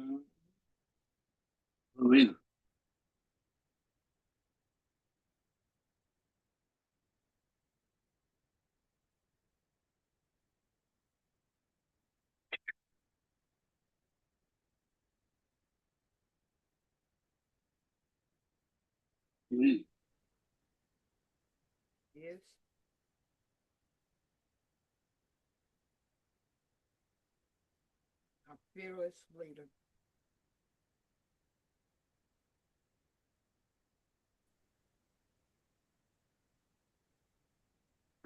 Amen. Amen. Yes. A fearless leader.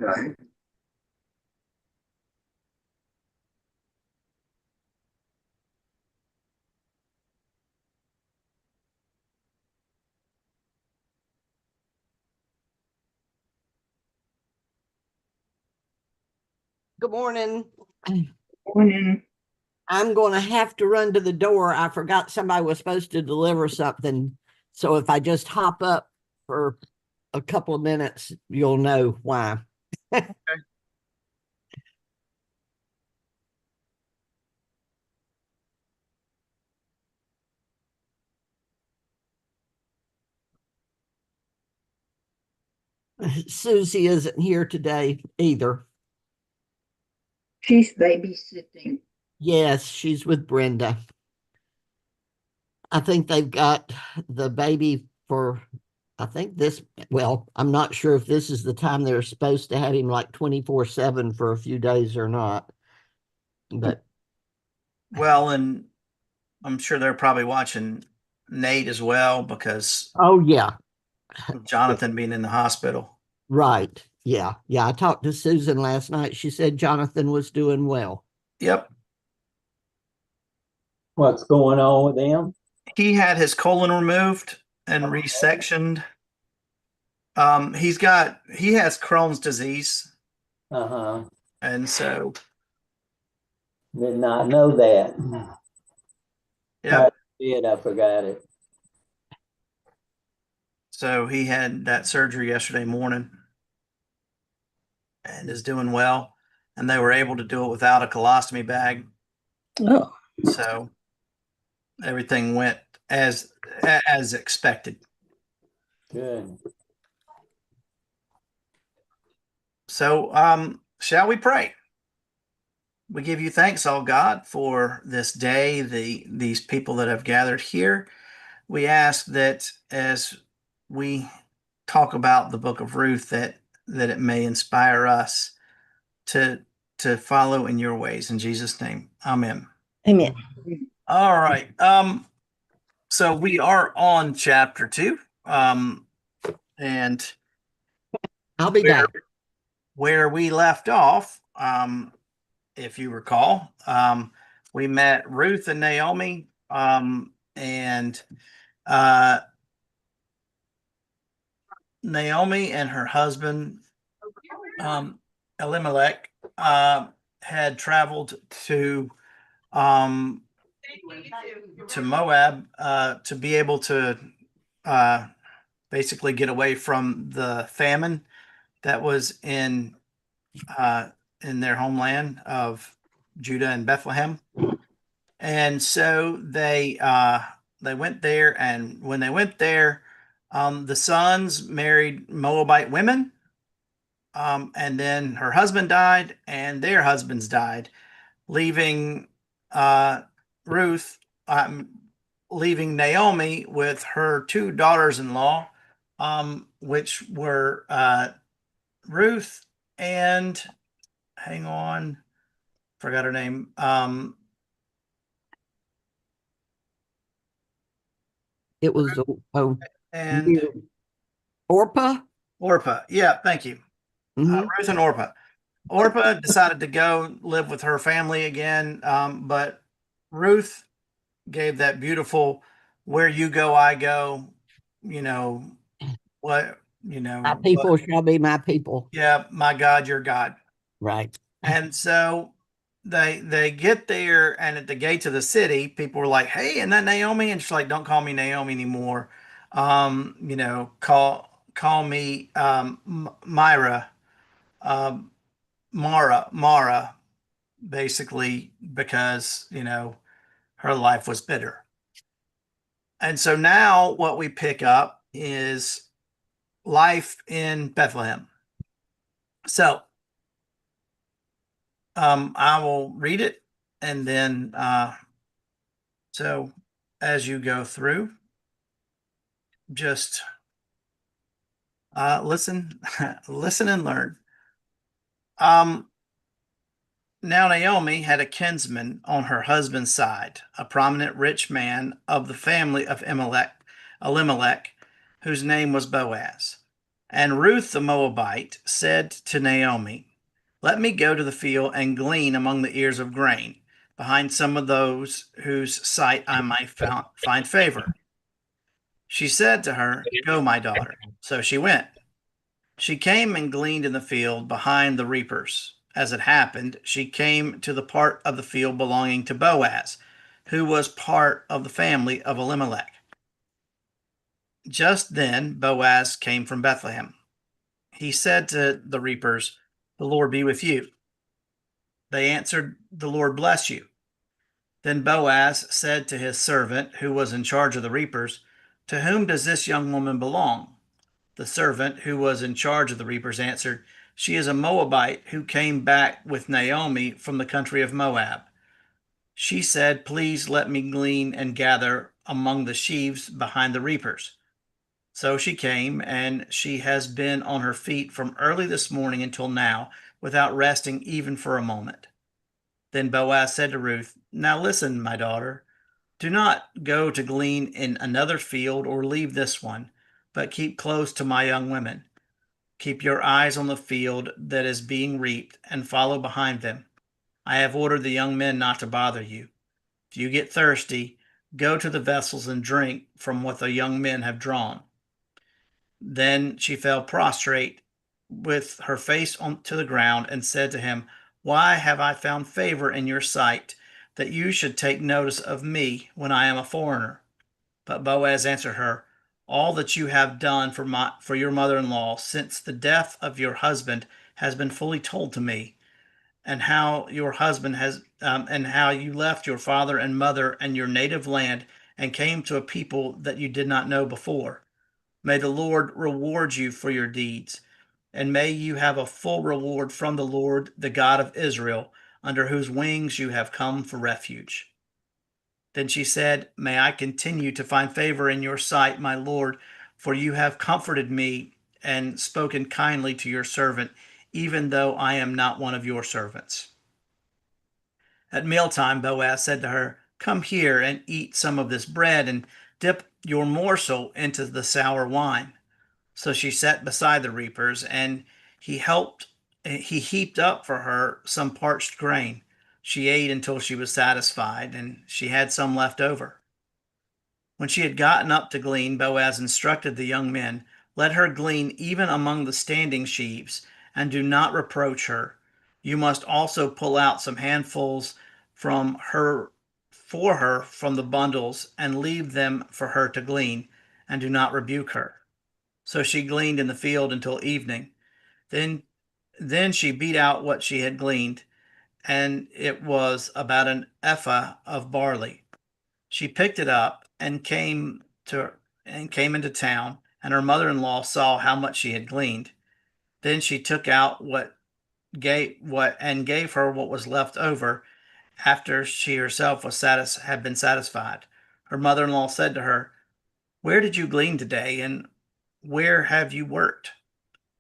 Okay. Good morning. Morning. I'm going to have to run to the door. I forgot somebody was supposed to deliver something. So if I just hop up for a couple of minutes, you'll know why. Susie isn't here today either. She's babysitting. Yes, she's with Brenda. I think they've got the baby for, I think this, well, I'm not sure if this is the time they're supposed to have him like 24/7 for a few days or not. But Well, and I'm sure they're probably watching Nate as well because oh yeah, of Jonathan being in the hospital. right. Yeah. Yeah. I talked to Susan last night. She said Jonathan was doing well. Yep. What's going on with them? He had his colon removed and resectioned. He has Crohn's disease, Uh-huh. and so Did not know that. yeah. I did, I forgot it. So he had that surgery yesterday morning and is doing well. And they were able to do it without a colostomy bag. Oh. So everything went as expected. Good. So shall we pray? We give you thanks, all God, for this day, these people that have gathered here. We ask that as we talk about the book of Ruth, that it may inspire us to follow in your ways. In Jesus' name, amen. Amen. All right. So we are on chapter 2. And I'll be back. Where we left off, if you recall, we met Ruth and Naomi, and Naomi and her husband, Elimelech, had traveled to Moab to be able to basically get away from the famine that was in their homeland of Judah and Bethlehem. And so they went there, and when they went there, the sons married Moabite women, and then her husband died, and their husbands died, leaving Ruth, leaving Naomi with her two daughters-in-law, which were Ruth and, hang on, forgot her name. It was And Orpah. Orpah. Yeah, thank you. Mhm. Ruth and Orpah. Orpah decided to go live with her family again, but Ruth gave that beautiful "where you go, I go," you know, what, My people shall be my people. yeah, my God, your God. Right. And so they get there, and at the gates of the city, people were like, "Hey, isn't that Naomi?" And she's like, "Don't call me Naomi anymore. Call me Myra, Mara, basically, because her life was bitter. And so now what we pick up is life in Bethlehem. So I will read it, and then so as you go through, just listen, listen and learn. Now Naomi had a kinsman on her husband's side, a prominent rich man of the family of Elimelech, whose name was Boaz. And Ruth the Moabite said to Naomi, "Let me go to the field and glean among the ears of grain, behind some of those whose sight I might find favor." She said to her, "Go, my daughter." So she went. She came and gleaned in the field behind the reapers. As it happened, she came to the part of the field belonging to Boaz, who was part of the family of Elimelech. Just then Boaz came from Bethlehem. He said to the reapers, "The Lord be with you." They answered, "The Lord bless you." Then Boaz said to his servant, who was in charge of the reapers, "To whom does this young woman belong?" The servant, who was in charge of the reapers, answered, "She is a Moabite who came back with Naomi from the country of Moab. She said, 'Please let me glean and gather among the sheaves behind the reapers.' So she came, and she has been on her feet from early this morning until now, without resting even for a moment." Then Boaz said to Ruth, "Now listen, my daughter. Do not go to glean in another field or leave this one, but keep close to my young women. Keep your eyes on the field that is being reaped and follow behind them. I have ordered the young men not to bother you. If you get thirsty, go to the vessels and drink from what the young men have drawn." Then she fell prostrate with her face to the ground and said to him, "Why have I found favor in your sight, that you should take notice of me when I am a foreigner?" But Boaz answered her, "All that you have done for your mother-in-law since the death of your husband has been fully told to me, and how your husband has and how you left your father and mother and your native land and came to a people that you did not know before. May the Lord reward you for your deeds, and may you have a full reward from the Lord, the God of Israel, under whose wings you have come for refuge." Then she said, "May I continue to find favor in your sight, my Lord, for you have comforted me and spoken kindly to your servant, even though I am not one of your servants." At mealtime, Boaz said to her, "Come here and eat some of this bread and dip your morsel into the sour wine." So she sat beside the reapers, and he heaped up for her some parched grain. She ate until she was satisfied, and she had some left over. When she had gotten up to glean, Boaz instructed the young men, "Let her glean even among the standing sheaves, and do not reproach her. You must also pull out some handfuls from her for her from the bundles, and leave them for her to glean, and do not rebuke her." So she gleaned in the field until evening. Then then she beat out what she had gleaned, and it was about an ephah of barley. She picked it up and came into town, and her mother-in-law saw how much she had gleaned. Then she took out and gave her what was left over after she herself had been satisfied. Her mother-in-law said to her, "Where did you glean today, and where have you worked?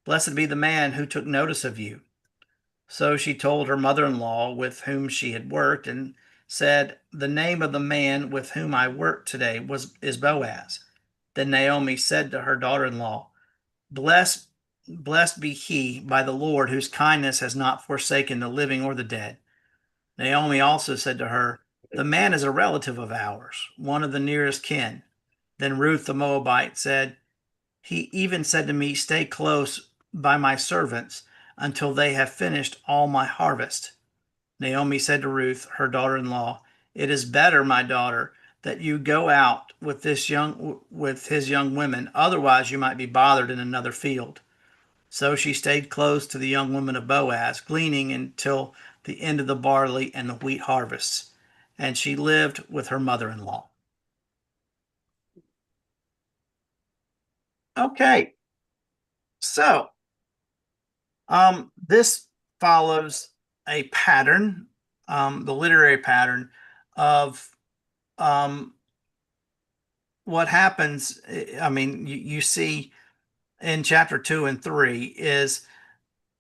Blessed be the man who took notice of you." So she told her mother-in-law with whom she had worked, and said, "The name of the man with whom I worked today is Boaz." Then Naomi said to her daughter-in-law, "Blessed, blessed be he by the Lord, whose kindness has not forsaken the living or the dead." Naomi also said to her, "The man is a relative of ours, one of the nearest kin." Then Ruth the Moabite said, "He even said to me, 'Stay close by my servants until they have finished all my harvest.'" Naomi said to Ruth, her daughter-in-law, "It is better, my daughter, that you go out with his young women, otherwise you might be bothered in another field." So she stayed close to the young women of Boaz, gleaning until the end of the barley and the wheat harvests. and she lived with her mother-in-law. Okay, so this follows a pattern, the literary pattern of what happens. I mean, you see in chapter 2 and 3 is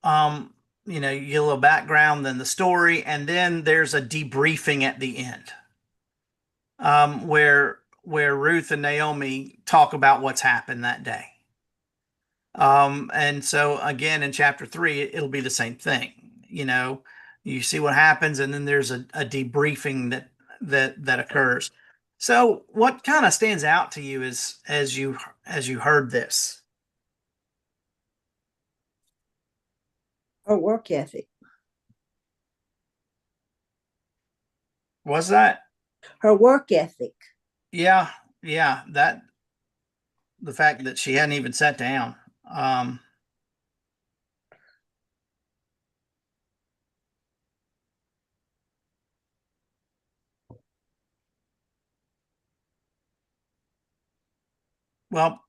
you get a little background, then the story, and then there's a debriefing at the end, where Ruth and Naomi talk about what's happened that day. And so again, in chapter 3, it'll be the same thing. You see what happens, and then there's a debriefing that occurs. So what kind of stands out to you is as you heard this? Her work ethic. Was that? Her work ethic. Yeah, that the fact that she hadn't even sat down. Well,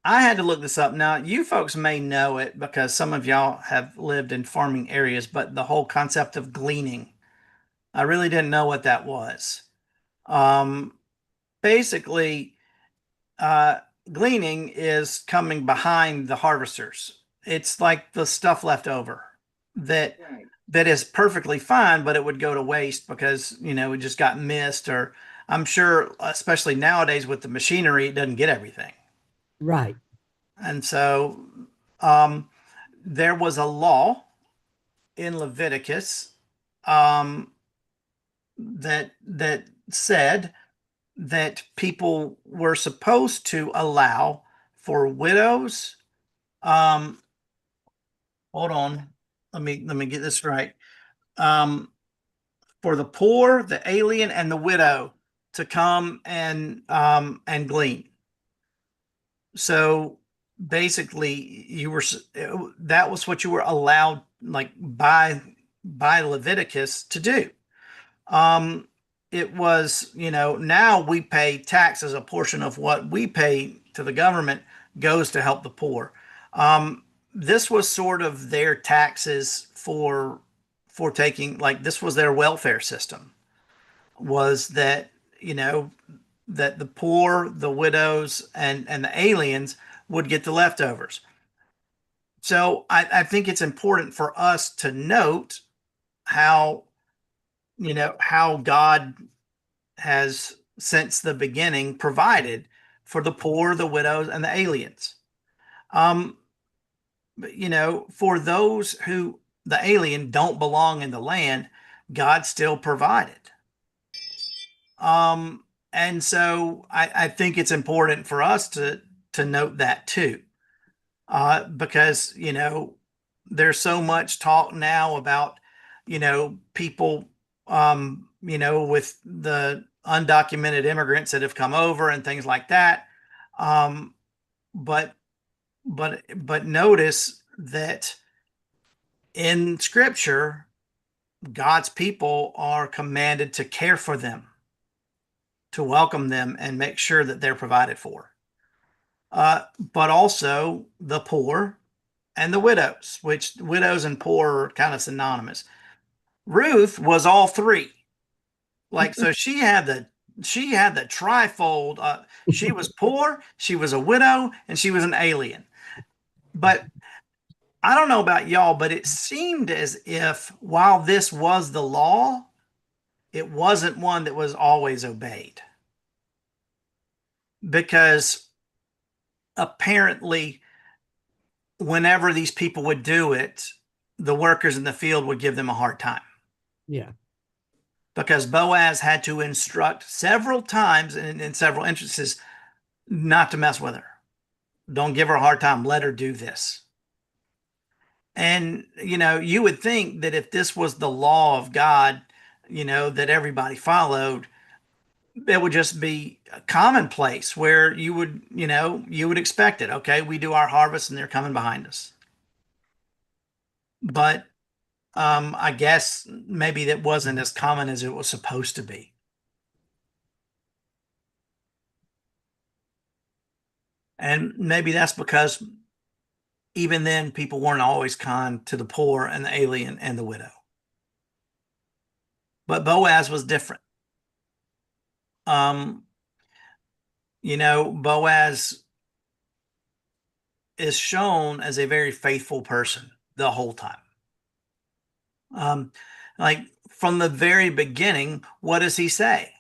I had to look this up. Now, you folks may know it because some of y'all have lived in farming areas, but the whole concept of gleaning, I really didn't know what that was. Basically, gleaning is coming behind the harvesters. It's like the stuff left over that Right. that is perfectly fine, but it would go to waste because it just got missed, or I'm sure, especially nowadays with the machinery, it doesn't get everything. Right. And so there was a law in Leviticus that said that people were supposed to allow for widows. Hold on, let me get this right. For the poor, the alien, and the widow to come and glean. So basically, that was what you were allowed, like by Leviticus, to do. It was, now we pay tax as a portion of what we pay to the government goes to help the poor. This was sort of their taxes for taking, like, this was their welfare system, was that, that the poor, the widows, and the aliens would get the leftovers. So I think it's important for us to note how how God has since the beginning provided for the poor, the widows, and the aliens. For those who the alien don't belong in the land, God still provided. And so I think it's important for us to note that too, because there's so much talk now about people with the undocumented immigrants that have come over and things like that. But notice that in Scripture, God's people are commanded to care for them, to welcome them, and make sure that they're provided for. But also the poor and the widows, which widows and poor are kind of synonymous. Ruth was all three. Like, so she had the trifold. She was poor, she was a widow, and she was an alien. But I don't know about y'all, but it seemed as if while this was the law, it wasn't one that was always obeyed. Because apparently, whenever these people would do it, the workers in the field would give them a hard time. Yeah. Because Boaz had to instruct several times in several instances not to mess with her. Don't give her a hard time. Let her do this. And, you would think that if this was the law of God, that everybody followed, it would just be a commonplace where you would expect it. Okay, we do our harvest and they're coming behind us. But I guess maybe that wasn't as common as it was supposed to be. And maybe that's because even then people weren't always kind to the poor and the alien and the widow. But Boaz was different. Um, Boaz is shown as a very faithful person the whole time. Like from the very beginning, what does he say?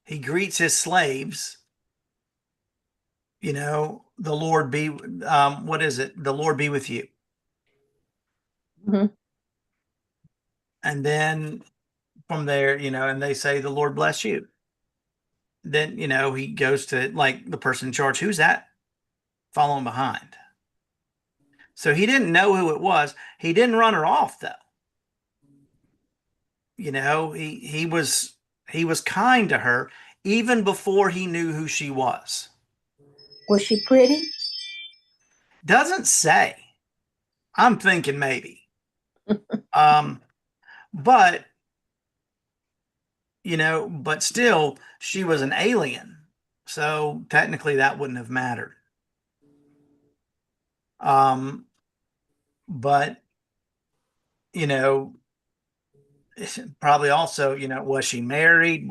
He greets his slaves. The Lord be, what is it? The Lord be with you. Mhm. And then from there, and they say, the Lord bless you. Then, he goes to like the person in charge. Who's that following behind? So he didn't know who it was. He didn't run her off though. He was kind to her even before he knew who she was. Was she pretty? Doesn't say. I'm thinking maybe. But but still she was an alien. So technically that wouldn't have mattered. But probably also, was she married?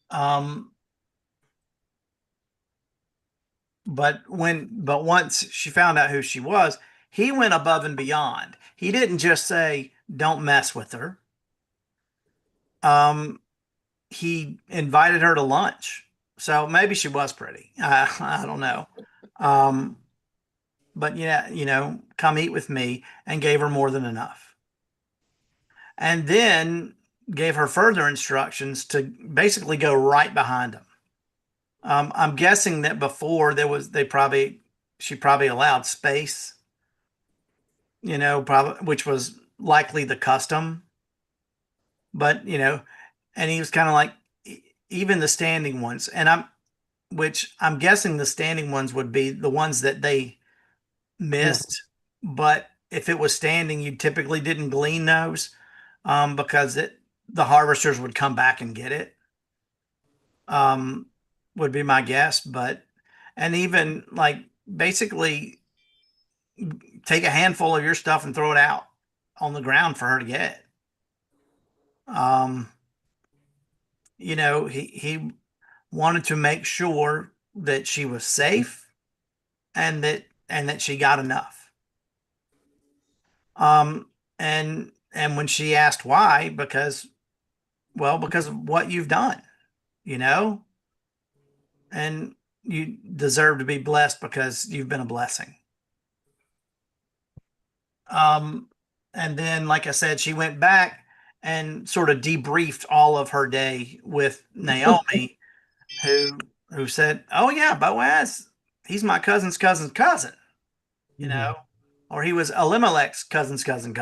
Um, but once she found out who she was, he went above and beyond. He didn't just say, don't mess with her. He invited her to lunch. So maybe she was pretty. I don't know. But yeah, come eat with me, and gave her more than enough. And then gave her further instructions to basically go right behind him. I'm guessing that before she probably allowed space, probably, which was likely the custom. But, and he was kind of like, even the standing ones, which I'm guessing the standing ones would be the ones that they missed. But if it was standing, you typically didn't glean those, because the harvesters would come back and get it. Would be my guess. And even like basically take a handful of your stuff and throw it out on the ground for her to get. He wanted to make sure that she was safe and that she got enough. And when she asked why, because of what you've done, and you deserve to be blessed because you've been a blessing. And then, like I said, she went back and sort of debriefed all of her day with Naomi, who said, "Oh yeah, Boaz, he's my cousin's cousin's cousin, or he was Elimelech's cousin's cousin."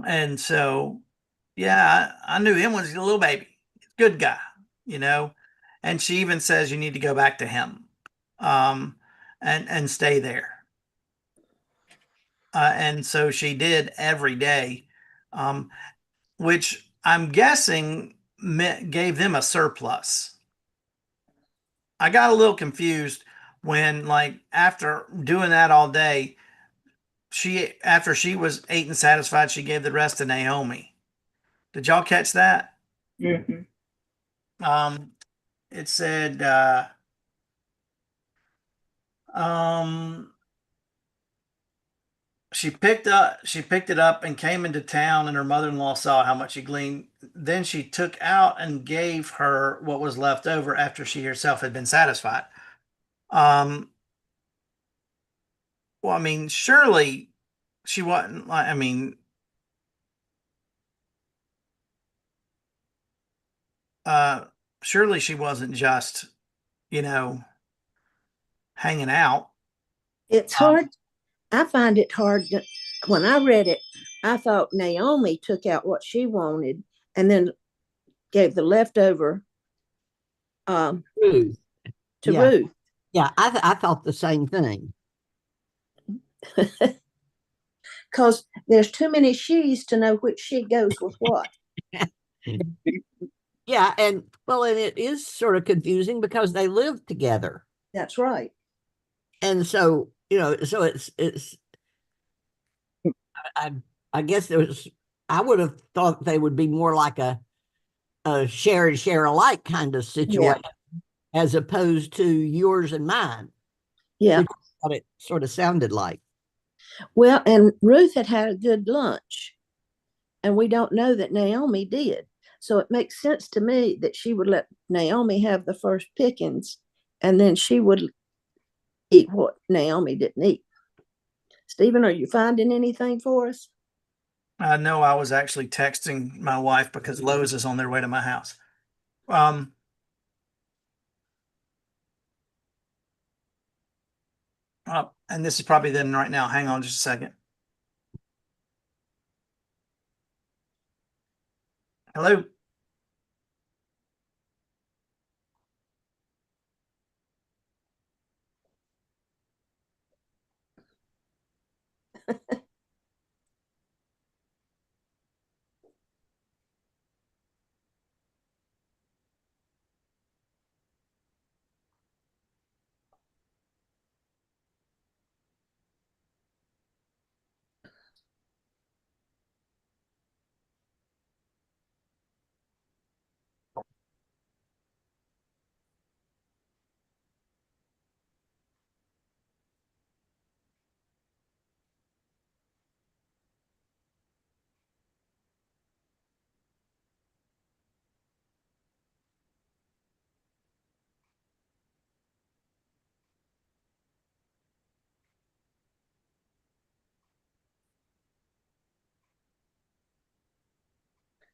And so, yeah, I knew him when he was a little baby. Good guy, you know. And she even says you need to go back to him, and stay there. And so she did every day, um, which I'm guessing gave them a surplus. I got a little confused when, like, after doing that all day, after she was ate and satisfied, she gave the rest to Naomi. Did y'all catch that? Mhm. It said, um, she picked it up and came into town, and her mother-in-law saw how much she gleaned. Then she took out and gave her what was left over after she herself had been satisfied. Well, I mean, surely she wasn't like, I mean, uh, surely she wasn't just, you know, hanging out. It's hard. I find it hard when I read it, I thought Naomi took out what she wanted and then gave the leftover Ruth. to Yeah. Ruth. Yeah, I thought the same thing. Because there's too many she's to know which she goes with what. Yeah, and well, and it is sort of confusing because they live together. That's right. And so, so it's I I guess I would have thought they would be more like a share and share alike kind of situation as opposed to yours and mine, Yeah. which is what it sort of sounded like. Well, and Ruth had a good lunch, and we don't know that Naomi did. So it makes sense to me that she would let Naomi have the first pickings, and then she would eat what Naomi didn't eat. Stephen, are you finding anything for us? No, I was actually texting my wife because Lowe's is on their way to my house. And this is probably them right now. Hang on just a second. Hello.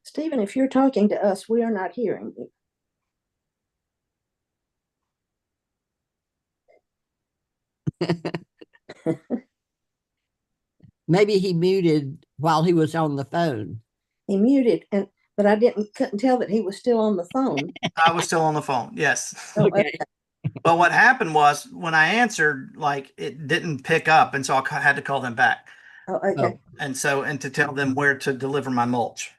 Stephen, if you're talking to us, we are not hearing you. Maybe he muted while he was on the phone. He muted, but I couldn't tell that he was still on the phone. I was still on the phone. Yes. Oh, Okay. But what happened was when I answered, like it didn't pick up. And so I had to call them back. okay. And to tell them where to deliver my mulch.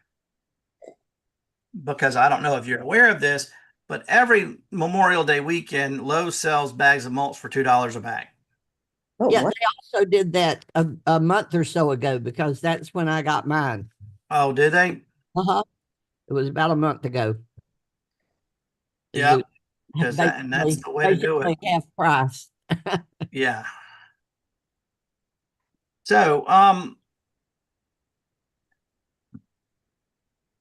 Because I don't know if you're aware of this, but every Memorial Day weekend, Lowe's sells bags of mulch for $2 a bag. Oh, Yeah, what? they also did that a month or so ago because that's when I got mine. Oh, did they? Uh-huh. It was about a month ago. Yeah. Because that's the way to do it. Half price. Yeah. So,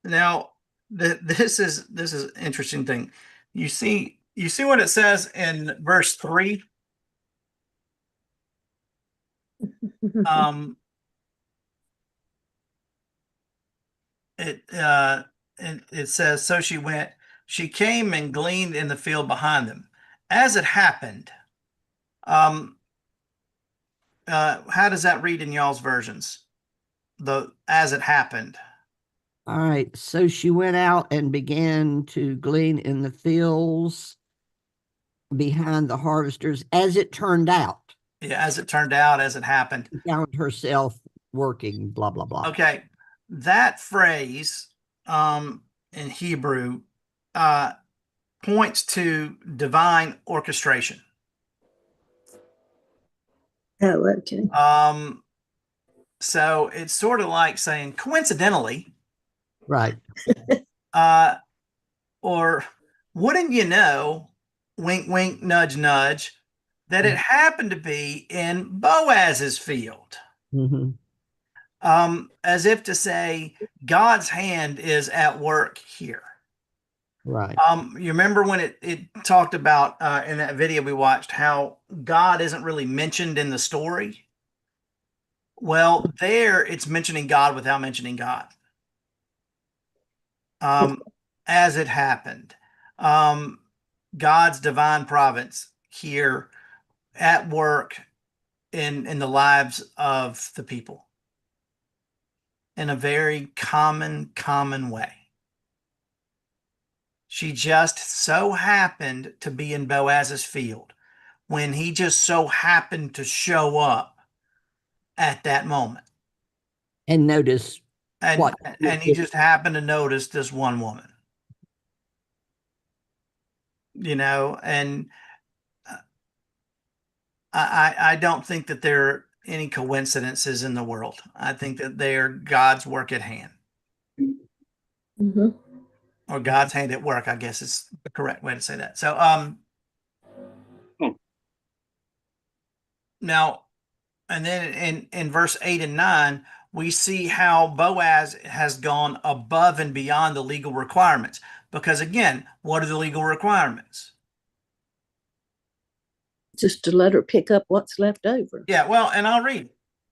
now this is an interesting thing. You see what it says in verse 3? It says, so she came and gleaned in the field behind them. As it happened. How does that read in y'all's versions? As it happened. All right. So she went out and began to glean in the fields behind the harvesters, as it turned out. Yeah, as it turned out, as it happened. She found herself working, blah, blah, blah. Okay. That phrase in Hebrew points to divine orchestration. Oh, okay. So it's sort of like saying coincidentally, Right. Or wouldn't you know, wink, wink, nudge, nudge, that it happened to be in Boaz's field. Mm-hmm. As if to say God's hand is at work here. Right. You remember when it talked about in that video we watched how God isn't really mentioned in the story? Well, there it's mentioning God without mentioning God. As it happened. God's divine providence here at work in the lives of the people in a very common way. She just so happened to be in Boaz's field when he just so happened to show up at that moment. And notice And what? and he just happened to notice this one woman. And I don't think that there are any coincidences in the world. I think that they are God's work at hand, Mhm. or God's hand at work, I guess is the correct way to say that. So now, and then in verse 8 and 9, we see how Boaz has gone above and beyond the legal requirements. Because again, what are the legal requirements? Just to let her pick up what's left over. Yeah, well, and I'll read.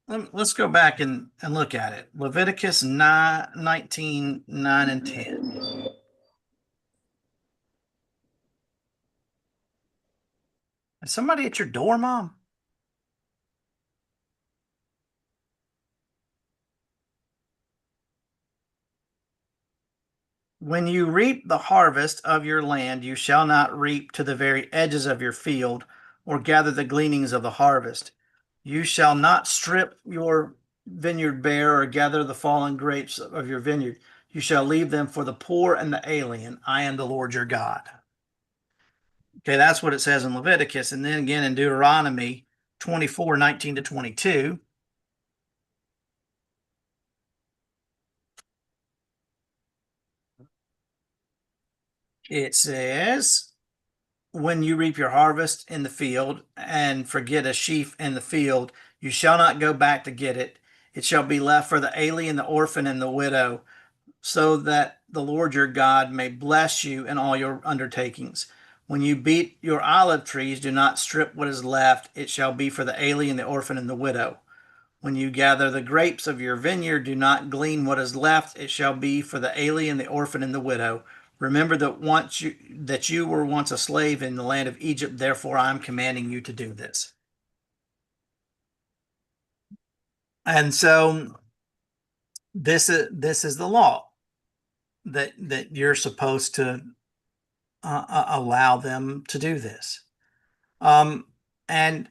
Let's go back and look at it. Leviticus 19, 9 and 10. Is somebody at your door, Mom? When you reap the harvest of your land, you shall not reap to the very edges of your field, or gather the gleanings of the harvest. You shall not strip your vineyard bare, or gather the fallen grapes of your vineyard. You shall leave them for the poor and the alien. I am the Lord your God. Okay, that's what it says in Leviticus. And then again in Deuteronomy 24, 19 to 22. It says, when you reap your harvest in the field and forget a sheaf in the field, you shall not go back to get it. It shall be left for the alien, the orphan, and the widow, so that the Lord your God may bless you in all your undertakings. When you beat your olive trees, do not strip what is left. It shall be for the alien, the orphan, and the widow. When you gather the grapes of your vineyard, do not glean what is left. It shall be for the alien, the orphan, and the widow. Remember that you were once a slave in the land of Egypt. Therefore, I am commanding you to do this. And so, this is the law that you're supposed to allow them to do this. And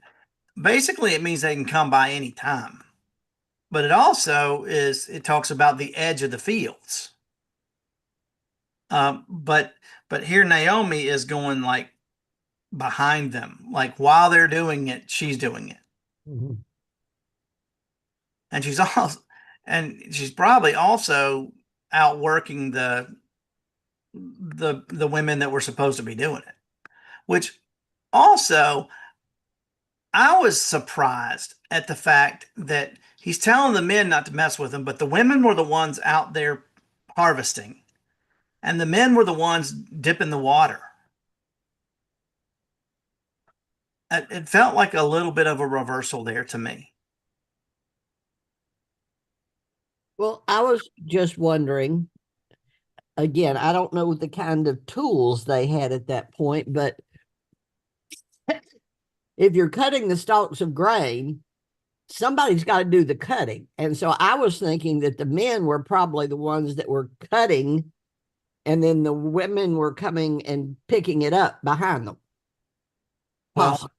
basically, it means they can come by any time. But it talks about the edge of the fields. But here Naomi is going like behind them, like while they're doing it, she's doing it. Mhm. And she's probably also outworking the women that were supposed to be doing it, which also I was surprised at the fact that he's telling the men not to mess with him, but the women were the ones out there harvesting, and the men were the ones dipping the water. It felt like a little bit of a reversal there to me. Well, I was just wondering, again, I don't know the kind of tools they had at that point, but if you're cutting the stalks of grain, somebody's got to do the cutting. And so I was thinking that the men were probably the ones that were cutting, and then the women were coming and picking it up behind them. Well,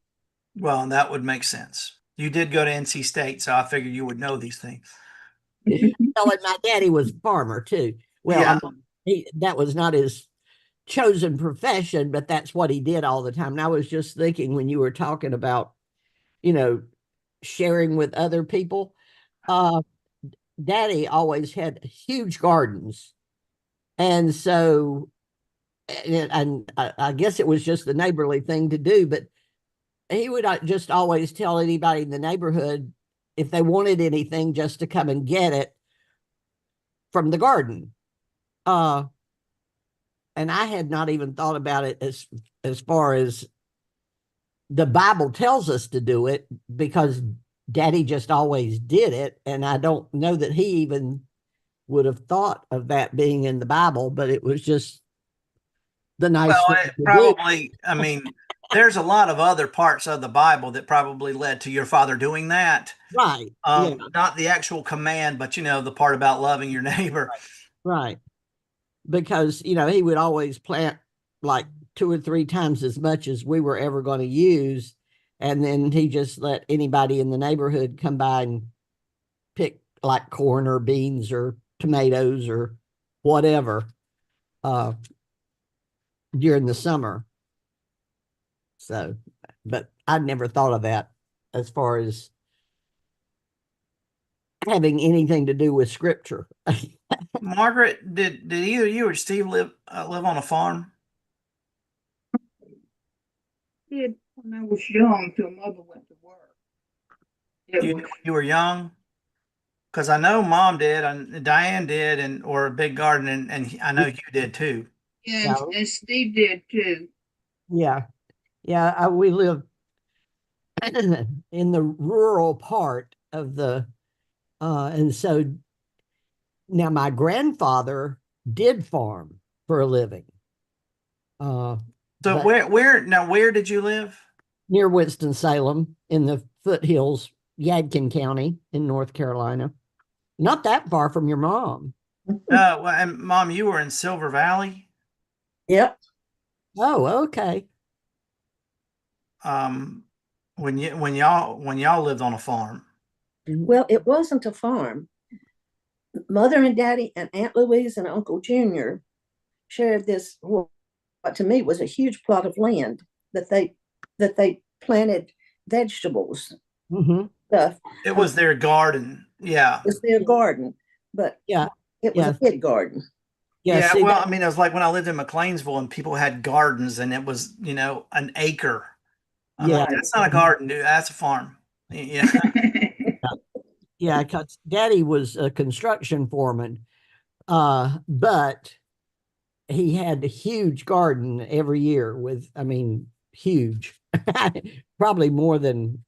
that would make sense. You did go to NC State, so I figured you would know these things. Well, and my daddy was a farmer too. Well, Yeah. That was not his chosen profession, but that's what he did all the time. And I was just thinking when you were talking about, sharing with other people, Daddy always had huge gardens. And so, and I guess it was just the neighborly thing to do, but he would just always tell anybody in the neighborhood if they wanted anything just to come and get it from the garden. And I had not even thought about it as far as the Bible tells us to do it, because Daddy just always did it. And I don't know that he even would have thought of that being in the Bible, but it was just the nice Well, thing it to probably, I mean, there's a lot of other parts of the Bible that probably led to your father doing that. do. Right. Yeah. Not the actual command, but the part about loving your neighbor. Right. Because, he would always plant like 2 or 3 times as much as we were ever going to use. And then he just let anybody in the neighborhood come by and pick like corn or beans or tomatoes or whatever during the summer. So, but I never thought of that as far as having anything to do with scripture. Margaret, did either you or Steve live on a farm? Did when I was young till mother went to work. You were young? Because I know Mom did, and Diane did, or a big garden, and I know you did too. Yeah, and Steve did too. Yeah. Yeah. We live in the rural part of and so now my grandfather did farm for a living. So But where did you live? near Winston-Salem in the foothills, Yadkin County in North Carolina. Not that far from your mom. Well, and Mom, you were in Silver Valley. Yep. Oh, okay. When y'all lived on a farm. Well, it wasn't a farm. Mother and Daddy and Aunt Louise and Uncle Junior shared this, what to me was a huge plot of land that they planted vegetables Mm-hmm. stuff. It was their garden. Yeah. It was their garden, but Yeah. it was a big garden. Yeah. See, well, I mean, it was like when I lived in McLeansville and people had gardens and it was, an acre. I'm like, that's not a garden, dude. That's a farm. Yeah. yeah, because Daddy was a construction foreman, but he had a huge garden every year with, I mean, huge, probably more than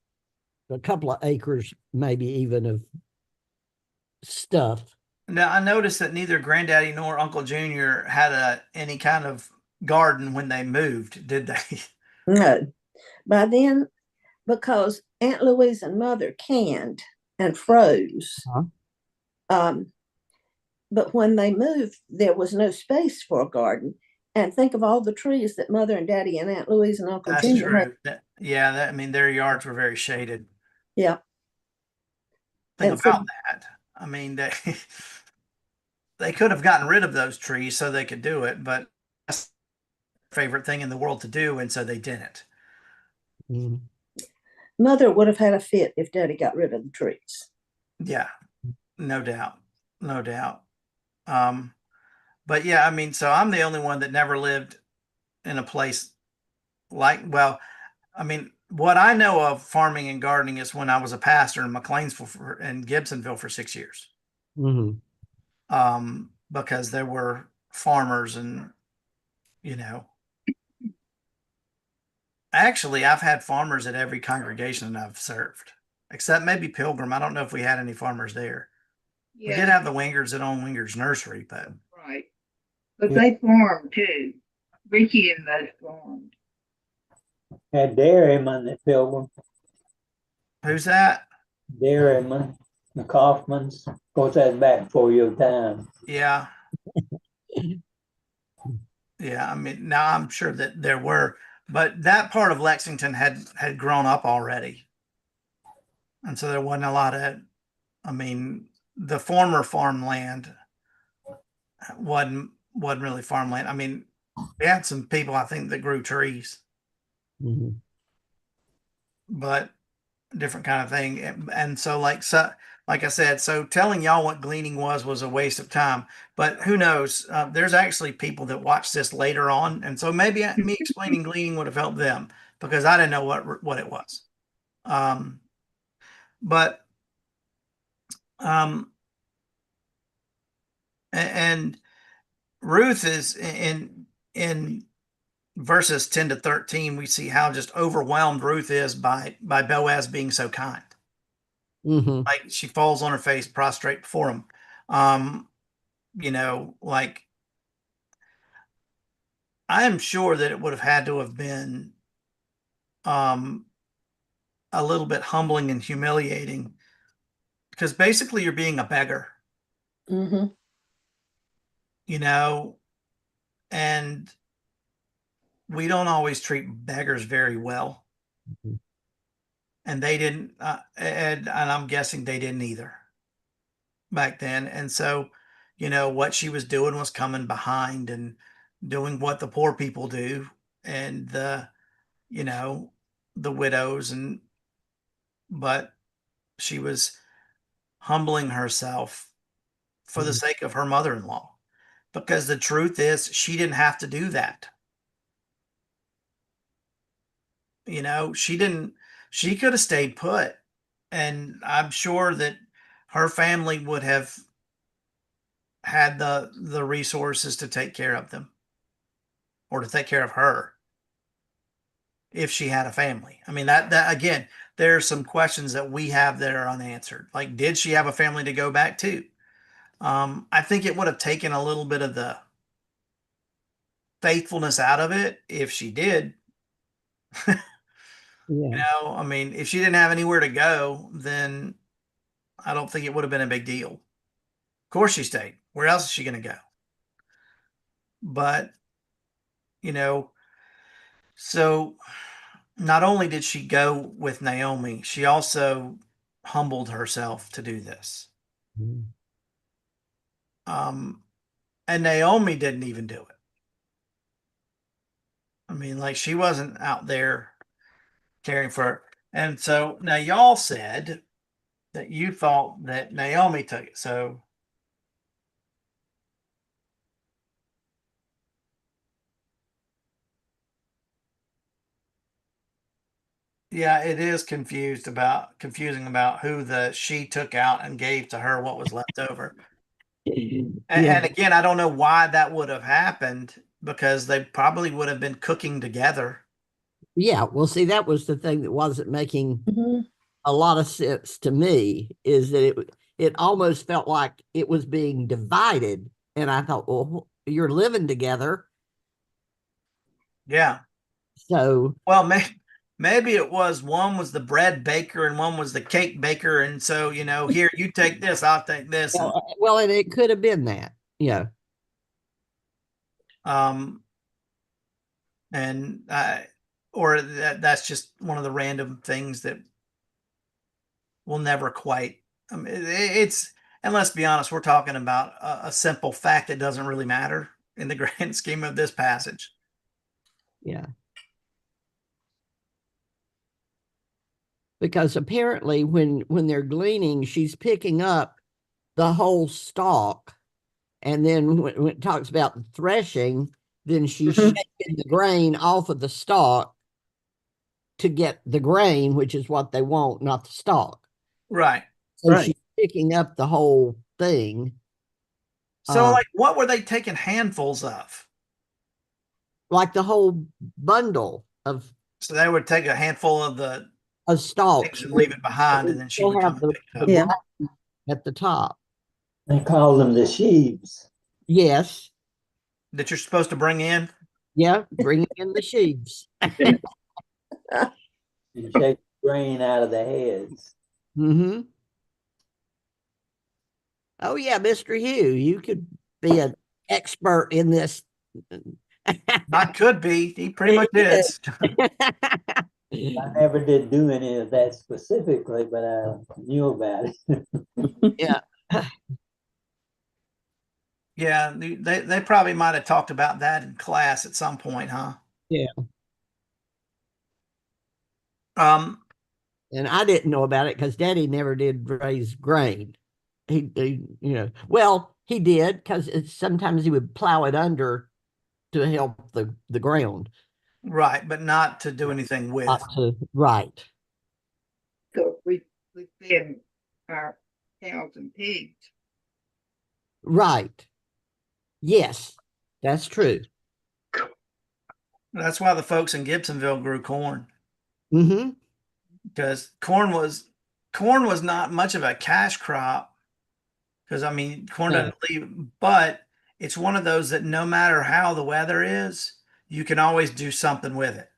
a couple of acres, maybe even of stuff. Now I noticed that neither Granddaddy nor Uncle Junior had any kind of garden when they moved, did they? No, by then, because Aunt Louise and Mother canned and froze. But when they moved, there was no space for a garden. And think of all the trees that Mother and Daddy and Aunt Louise and Uncle That's Junior true. I mean, their yards were very shaded. Yeah. Think And about that. I mean, they could have gotten rid of those trees so they could do it, but that's their favorite thing in the world to do, and so they didn't. Mhm. Mother would have had a fit if Daddy got rid of the trees. Yeah, no doubt. No doubt. But yeah, I mean, so I'm the only one that never lived in a place well, I mean, what I know of farming and gardening is when I was a pastor in McLeansville and Gibsonville for 6 years. Mm-hmm. Because there were farmers and, actually I've had farmers at every congregation I've served, except maybe Pilgrim. I don't know if we had any farmers there. Yeah. We did have the Wingers that owned Wingers Nursery, but. Right. But they farmed too. Ricky and those farmed. Had Dairyman at Pilgrim. Who's that? Dairyman, the Kaufmans. Of course, that's back before your time. Yeah. Yeah, I mean, now I'm sure that there were, but that part of Lexington had grown up already. And so there wasn't a lot of, I mean, the former farmland wasn't really farmland. I mean, we had some people, I think, that grew trees. Mm-hmm. But different kind of thing. And so like I said, so telling y'all what gleaning was a waste of time, but who knows? There's actually people that watch this later on. And so maybe me explaining gleaning would have helped them because I didn't know what it was. And Ruth is in verses 10 to 13, we see how just overwhelmed Ruth is by Boaz being so kind. Mm-hmm. Like she falls on her face, prostrate before him. Like I am sure that it would have had to have been a little bit humbling and humiliating because basically you're being a beggar. Mm-hmm. And we don't always treat beggars very well. Mm-hmm. And they didn't, and I'm guessing they didn't either. back then. And so, what she was doing was coming behind and doing what the poor people do, and you know, the widows, but she was humbling herself for the Mhm. sake of her mother-in-law, because the truth is she didn't have to do that. She could have stayed put, and I'm sure that her family would have had the resources to take care of them, or to take care of her, if she had a family. I mean, that again, there are some questions that we have that are unanswered. Like, did she have a family to go back to? I think it would have taken a little bit of the faithfulness out of it if she did. Yeah. I mean, if she didn't have anywhere to go, then I don't think it would have been a big deal. Of course she stayed. Where else is she going to go? But, you know, so not only did she go with Naomi, she also humbled herself to do this. Mhm. And Naomi didn't even do it. I mean, like, she wasn't out there caring for her. And so now y'all said that you thought that Naomi took it. So yeah, it is confusing about who she took out and gave to her what was left over. And Yeah. again, I don't know why that would have happened, because they probably would have been cooking together. Yeah. Well, see, that was the thing that wasn't making Mhm. a lot of sense to me, is that it almost felt like it was being divided. And I thought, well, you're living together. Yeah. So, Well, maybe it was, one was the bread baker and one was the cake baker. And so, here, you take this, I'll take this. And and it could have been that, yeah. um and or that's just one of the random things that will never quite, it's, and let's be honest, we're talking about a simple fact that doesn't really matter in the grand scheme of this passage. Yeah. Because apparently when they're gleaning, she's picking up the whole stalk. And then when it talks about threshing, then she's Mhm. shaking the grain off of the stalk to get the grain, which is what they want, not the stalk. Right. So Right. she's picking up the whole thing. So, like, what were they taking handfuls of? Like the whole bundle of So they would take a handful of the stalks. things and leave it behind, and then she Still would come have and pick it up. Yeah. grain at the top. They call them the sheaves. Yes. That you're supposed to bring in. Yeah. Bringing in the sheaves. And shake the grain out of the heads. Mm-hmm. Oh yeah, Mr. Hugh, you could be an expert in this. I could be. He pretty much is. I never did do any of that specifically, but I knew about it. Yeah. Yeah, they probably might have talked about that in class at some point, huh? Yeah. Um, And I didn't know about it because Daddy never did raise grain. Well, he did because sometimes he would plow it under to help the ground. right, but not to do anything with. Right. So we fed our cows and pigs. Right. Yes, that's true. That's why the folks in Gibsonville grew corn, Mm-hmm. because corn was not much of a cash crop. Because I mean, corn No. doesn't leave, but it's one of those that no matter how the weather is, you can always do something with it.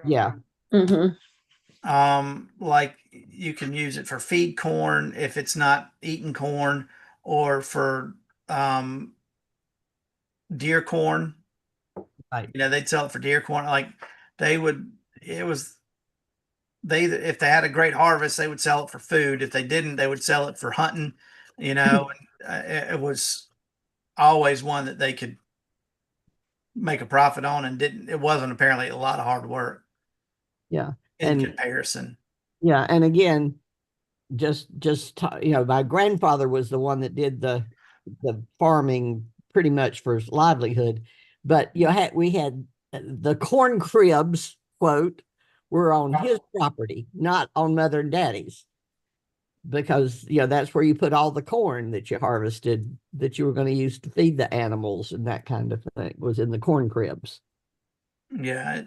Yeah. Mhm. Like, you can use it for feed corn if it's not eating corn, or for deer corn. Right. They'd sell it for deer corn. Like, they would, it was, if they had a great harvest, they would sell it for food. If they didn't, they would sell it for hunting. and it was always one that they could make a profit on, and it wasn't apparently a lot of hard work Yeah. in And comparison. yeah, and again, my grandfather was the one that did the farming pretty much for his livelihood, but we had the corn cribs, quote, were on his property, not on Mother and Daddy's, because that's where you put all the corn that you harvested that you were going to use to feed the animals, and that kind of thing was in the corn cribs. Yeah,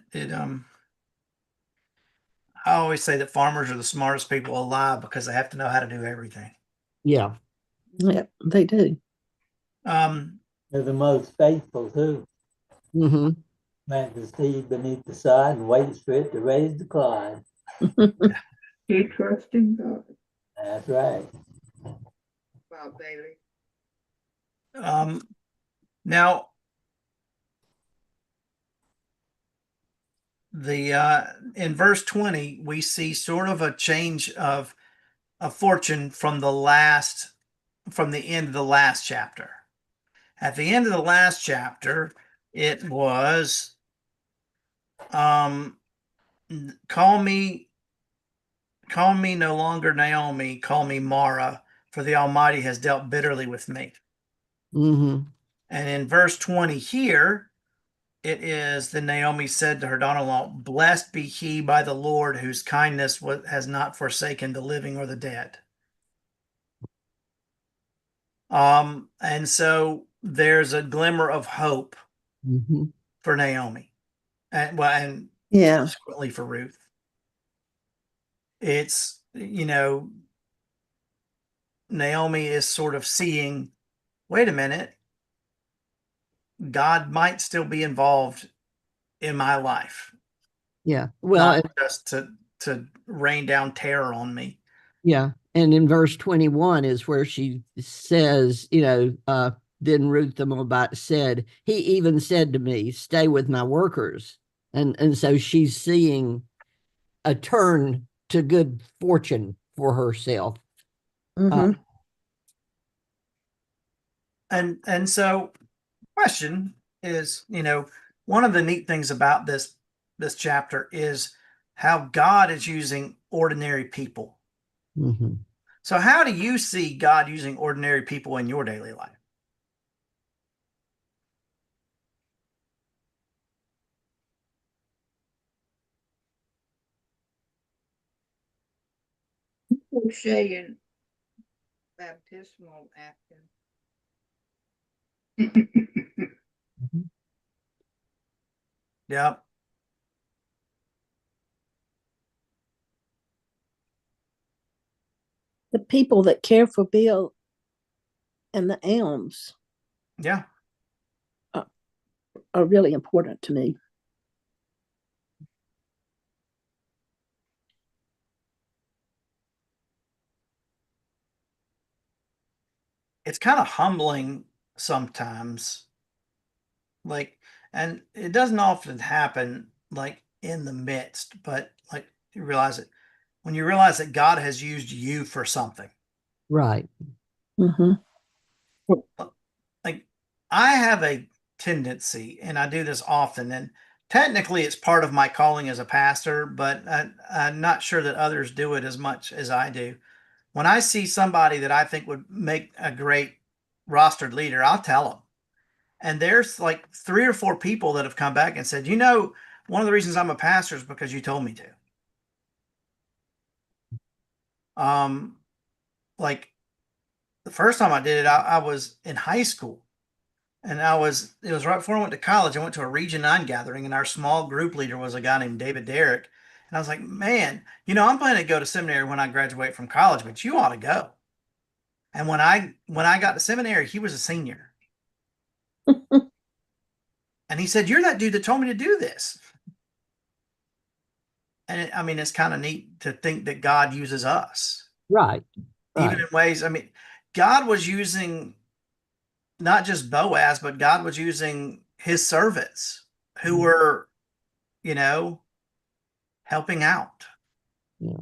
I always say that farmers are the smartest people alive because they have to know how to do everything. Yeah. Yep, they do. They're the most faithful too. Mm-hmm. Plant the seed beneath the sod and waits for it to raise the clod. You trust in God. That's right. Wow, Bailey. Now in verse 20, we see sort of a change of fortune from the end of the last chapter. At the end of the last chapter, it was call me no longer Naomi, call me Mara, for the Almighty has dealt bitterly with me. Mm-hmm. And in verse 20 here, it is, then Naomi said to her daughter-in-law, blessed be he by the Lord, whose kindness has not forsaken the living or the dead. And so there's a glimmer of hope Mm-hmm. for Naomi, and Yeah. subsequently for Ruth. It's, Naomi is sort of seeing, wait a minute, God might still be involved in my life. Yeah. Well, not just to rain down terror on me. yeah. And in verse 21 is where she says, then Ruth the Moabite said, he even said to me, stay with my workers. And so she's seeing a turn to good fortune for herself. Mm-hmm. And so question is, one of the neat things about this chapter is how God is using ordinary people. Mm-hmm. So how do you see God using ordinary people in your daily life? Crocheting baptismal napkin. Yep. The people that care for Bill and the Elms Yeah. are really important to me. It's kind of humbling sometimes. And it doesn't often happen in the midst, but you realize it when you realize that God has used you for something. Right. Mm-hmm. I have a tendency, and I do this often, and technically it's part of my calling as a pastor, but I'm not sure that others do it as much as I do. When I see somebody that I think would make a great rostered leader, I'll tell them. And there's 3 or 4 people that have come back and said, one of the reasons I'm a pastor is because you told me to. The first time I did it, I was in high school, and it was right before I went to college. I went to a Region 9 gathering, and our small group leader was a guy named David Derrick. And I was like, man, I'm planning to go to seminary when I graduate from college, but you ought to go. And when I got to seminary, he was a senior. And he said, you're that dude that told me to do this. And it's kind of neat to think that God uses us. Right. Even in ways, God was using not just Boaz, but God was using his servants who were, helping out. Yeah.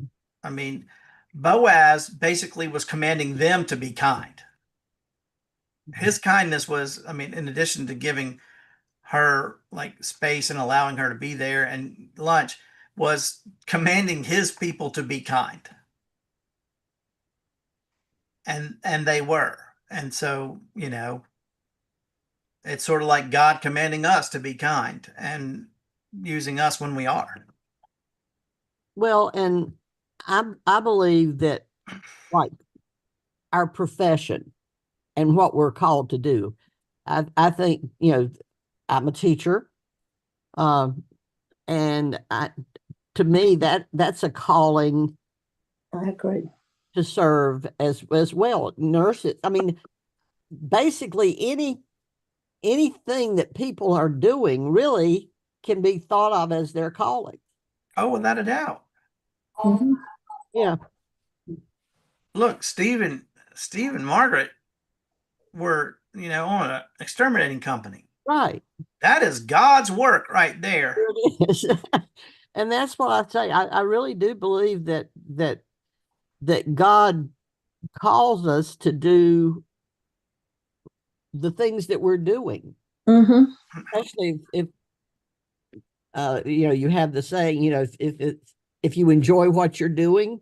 Boaz basically was commanding them to be kind. His kindness was, I mean, in addition to giving her like space and allowing her to be there and lunch, was commanding his people to be kind. And they were. And so, you know, it's sort of like God commanding us to be kind and using us when we are. Well, and I believe that, like, our profession and what we're called to do. I think, you know, I'm a teacher, and to me that's a calling I agree. to serve as well. Nurses, I mean, basically anything that people are doing really can be thought of as their calling. Oh, without a doubt. Mhm. Yeah, Look, Steve and Margaret were, you know, on an exterminating company. right. That is God's work right there. There it is. And that's what I say. I really do believe that God calls us to do the things that we're doing, Mm-hmm. especially if you know, you have the saying, you know, if you enjoy what you're doing.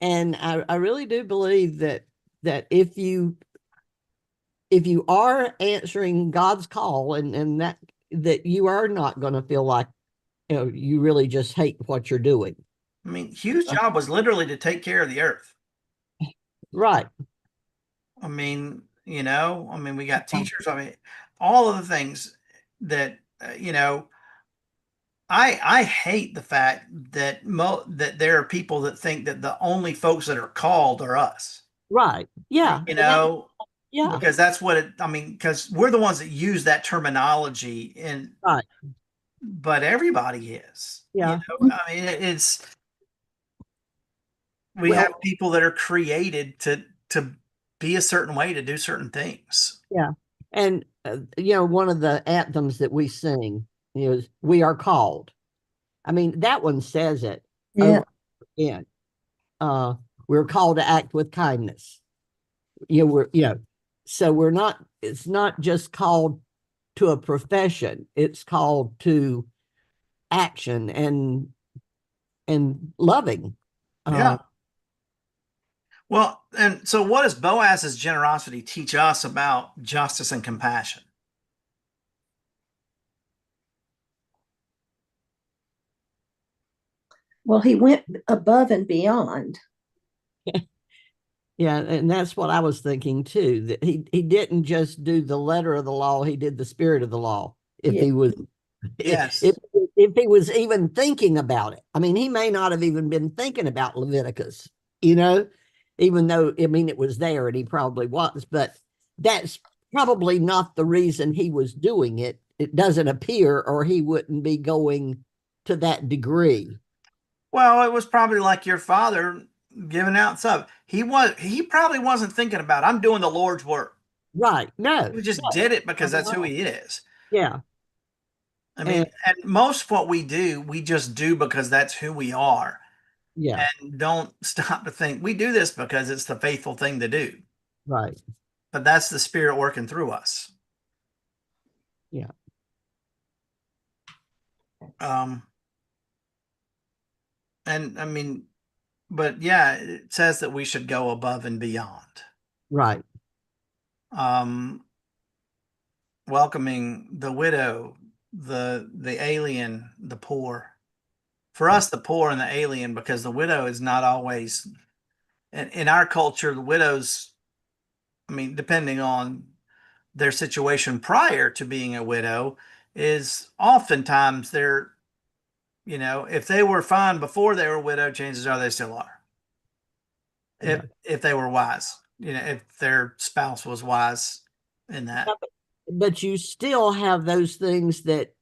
And I really do believe that if you are answering God's call, and that you are not going to feel like, you know, you really just hate what you're doing. I mean, Hugh's job was literally to take care of the earth. Right. I mean, you know, I mean, we got teachers. I mean, all of the things that, you know, I hate the fact that that there are people that think that the only folks that are called are us. Right. Yeah. You know, Yeah. because that's what it, I mean, because we're the ones that use that terminology, and Right. but everybody is. Yeah. You know, I mean, it's, we Well, have people that are created to be a certain way, to do certain things. yeah. And you know, one of the anthems that we sing is "We Are Called." I mean, that one says it Yeah. over again. We're called to act with kindness. You know, so we're not, it's not just called to a profession, it's called to action and loving. Yeah. Well, and so what does Boaz's generosity teach us about justice and compassion? Well, he went above and beyond. Yeah, and that's what I was thinking too, that he didn't just do the letter of the law, he did the spirit of the law. If Yeah. he was, Yes. if he was even thinking about it. I mean, he may not have even been thinking about Leviticus, you know, even though, I mean, it was there and he probably was, but that's probably not the reason he was doing it. It doesn't appear, or he wouldn't be going to that degree. Well, it was probably like your father giving out stuff. He probably wasn't thinking about, I'm doing the Lord's work. Right. No. He just No. did it because that's who he is. Yeah. I mean, and most of what we do, we just do because that's who we are. Yeah. And don't stop to think we do this because it's the faithful thing to do. Right. But that's the Spirit working through us. Yeah. And I mean, but yeah, it says that we should go above and beyond. Right. Welcoming the widow, the alien, the poor. For us, the poor and the alien, because the widow is not always, in our culture, the widows, I mean, depending on their situation prior to being a widow, is oftentimes they're, you know, if they were fine before they were a widow, chances are they still are. If they were wise, you know, if their spouse was wise in that. But you still have those things that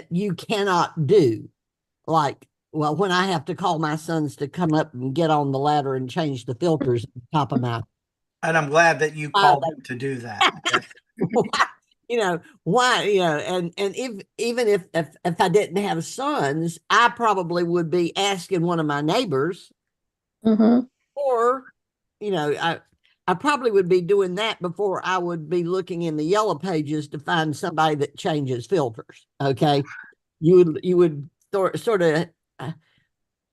you cannot do. Like, well, when I have to call my sons to come up and get on the ladder and change the filters at the top of my. And I'm glad that you called them to do that. why, and even if I didn't have sons, I probably would be asking one of my neighbors, Mm-hmm. or, I probably would be doing that before I would be looking in the yellow pages to find somebody that changes filters. Okay. You would sort of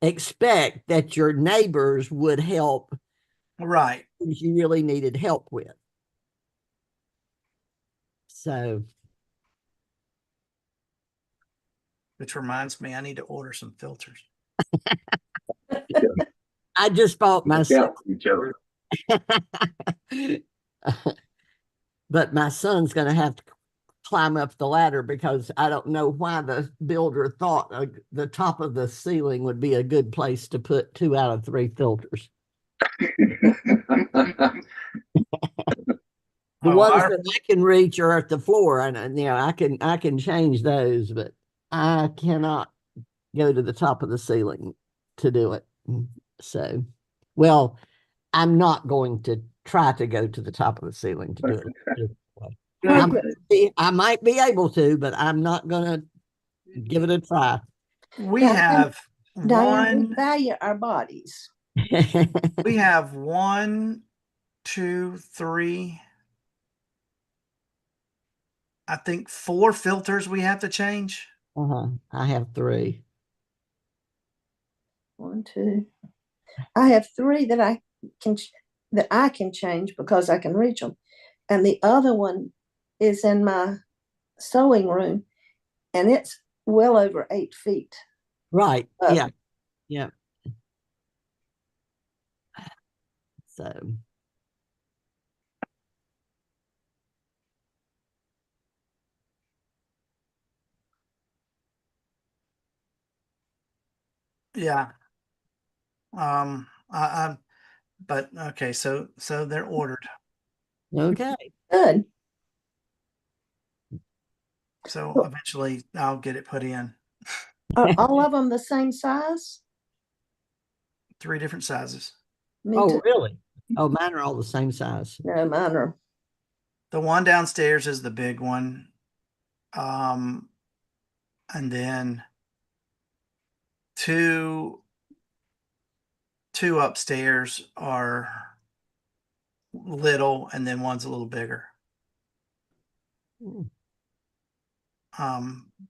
expect that your neighbors would help Right. things you really needed help with. So, Which reminds me, I need to order some filters. I just bought myself. Each other. But my son's going to have to climb up the ladder because I don't know why the builder thought the top of the ceiling would be a good place to put 2 out of 3 filters. The ones that I can reach are at the floor, and I can change those, but I cannot go to the top of the ceiling to do it. So, well, I'm not going to try to go to the top of the ceiling to do it. I might be able to, but I'm not going to give it a try. We have Diane, we one. value our bodies. We have 1, 2, 3. I think 4 filters we have to change. I have 3. 1, 2. I have 3 that I can change because I can reach them, and the other one is in my sewing room, and it's well over 8 feet. Right. Up. Yeah. So. Yeah. But okay, so they're ordered. Okay. Good. So eventually I'll get it put in. Are all of them the same size? 3 different sizes. Me Oh, too. really? Oh, mine are all the same size. No, mine are. The one downstairs is the big one. And then two upstairs are little, and then one's a little bigger.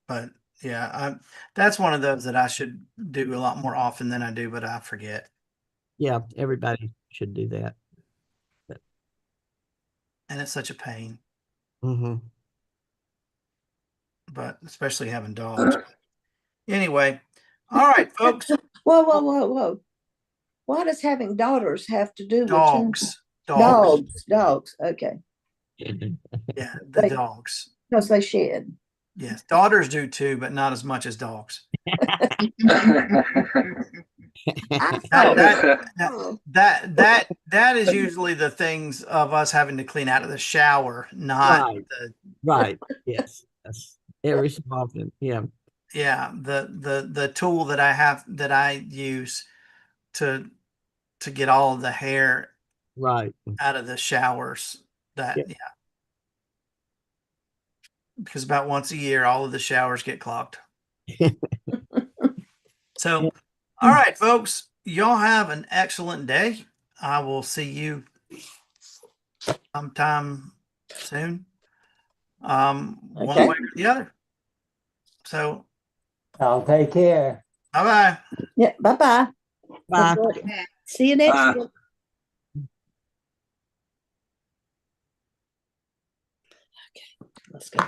But yeah, that's one of those that I should do a lot more often than I do, but I forget. Yeah, everybody should do that. And it's such a pain. Mm-hmm. But especially having dogs. Anyway, all right, folks. Whoa. Why does having daughters have to do with Dogs. Dogs. Okay. Yeah, the dogs. Because they shed. Yes, daughters do too, but not as much as dogs. That is usually the things of us having to clean out of the shower, not right. Yes. Every so often. Yeah. Yeah, the tool that I use to get all of the hair out of the showers. Because about once a year all of the showers get clogged. So, all right, folks, y'all have an excellent day. I will see you sometime soon. One way or the other. So, I'll take care. bye-bye. Yeah, bye-bye. Bye. See you next week. Okay, let's go.